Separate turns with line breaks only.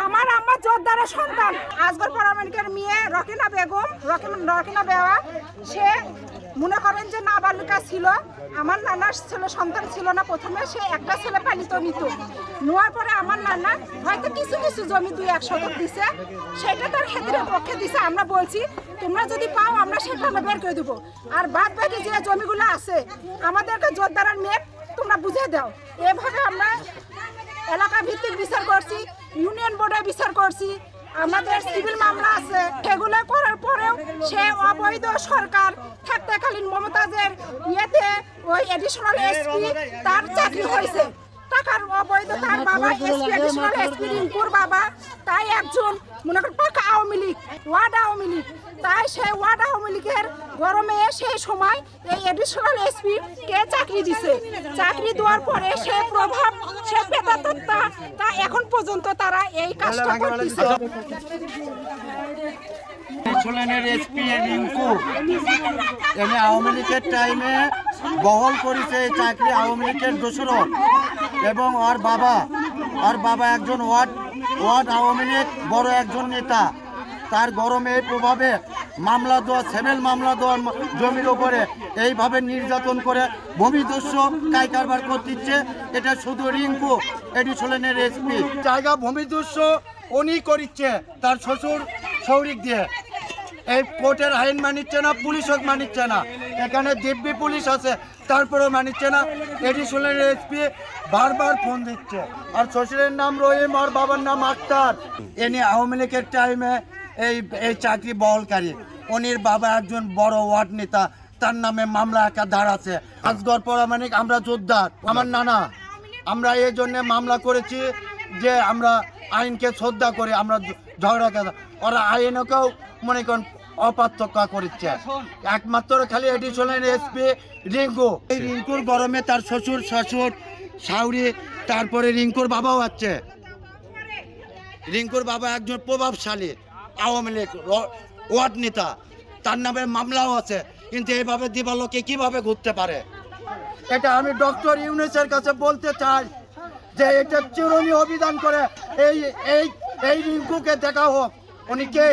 আমার আম্মা জোরদারের সন্তান আসগর পারমাণিকের মেয়ে রকিনা বেগম রকিনা বেওয়া সে মনে করেন যে নাবালিকা ছিল। আমার নানার ছেলে সন্তান ছিল না, প্রথমে সে একটা ছেলে পালিত নিত, নেওয়ার পরে আমার নানা হয়তো কিছু কিছু জমি 2-1 শতক দিছে, সেটা তার ক্ষেত্রের পক্ষে দিছে। আমরা বলছি তোমরা যদি পাও আমরা সেটা বের করে দেবো, আর বাদ বাকি যে জমিগুলো আছে আমাদেরকে জোরদারের মেয়ে তোমরা বুঝে দাও। এভাবে আমরা এলাকা ভিত্তিক বিচার করছি, ইউনিয়ন বোর্ডে বিচার করছি, আমাদের সিভিল মামলা আছে, সেগুলো করার পরেও সে অবৈধ সরকার থাকতেকালীন মমতাজের ইয়েতে ওই এডিশনাল এসপি তার চাকরি হয়েছে, টাকার অবৈধ তার বাবা এসপি এডিশনাল এসপি রিঙ্কুর বাবা, তাই একজন মনে করেন পাকা আওয়ামী লীগ, ওয়ার্ড আওয়ামী লীগ, তাই সেই ওয়ার্ড আওয়ামী লীগের গরমে সেই সময় এই এডিশনাল এসপি কে চাকরি দিছে, চাকরি দেওয়ার পরে সে প্রভাব সে পেতাত্তা তা এখন পর্যন্ত তারা এই কাজটা করতেছে।
এসপি রিঙ্কু এনে আওয়ামী লীগের টাইমে বহল করেছে এই চাকরি আওয়ামী লীগের দোসর, এবং ওর বাবা একজন ওয়ার্ড আওয়ামী লীগ বড় একজন নেতা, তার গরমে প্রভাবে মামলা দেওয়া সেভেল মামলা দেওয়ার জমির উপরে এইভাবে নির্যাতন করে ভূমিদস্যু কাই কারবার করতেছে। এটা শুধু রিঙ্কু এডিশনের এসপি জায়গা ভূমিদস্যু উনি করিচ্ছে তার শ্বশুর শৌরিক দিয়ে। এই কোর্টের আইন মানিচ্ছে না, পুলিশও মানিচ্ছে না, এখানে দিব্যি পুলিশ আছে তারপরেও মানিচ্ছে না। এডিশনের এসপি বারবার ফোন দিচ্ছে, আর শ্বশুরের নাম রহিম আর বাবার নাম আক্তার। এনে আওয়ামী লীগের টাইমে এই চাকরি বহলকারী, উনির বাবা একজন বড় ওয়ার্ড নেতা, তার নামে মামলা একাধার আছে। আসগর পারমাণিক আমরা যোদ্ধা, আমার নানা, আমরা এই জন্যে মামলা করেছি যে আমরা আইনকে শ্রদ্ধা করি, আমরা ঝগড়া করে ওরা আইনকেও মনে করেন অপার্থক্য করছে। একমাত্র খালি এডিশনের এসপি রিঙ্কু, এই রিঙ্কুর গরমে তার শ্বশুর শাউরি, তারপরে রিঙ্কুর বাবাও আছে। রিঙ্কুর বাবা একজন প্রভাবশালী আওয়ামী লীগ ওয়ার্ড নেতা, তার নামে মামলাও আছে, কিন্তু এইভাবে দিবালোকে কিভাবে ঘুরতে পারে? এটা আমি ডক্টর ইউনূসের কাছে বলতে চাই যে এটা চিরুনি অভিযান করে এই রিঙ্কুকে দেখা হোক, উনি কে?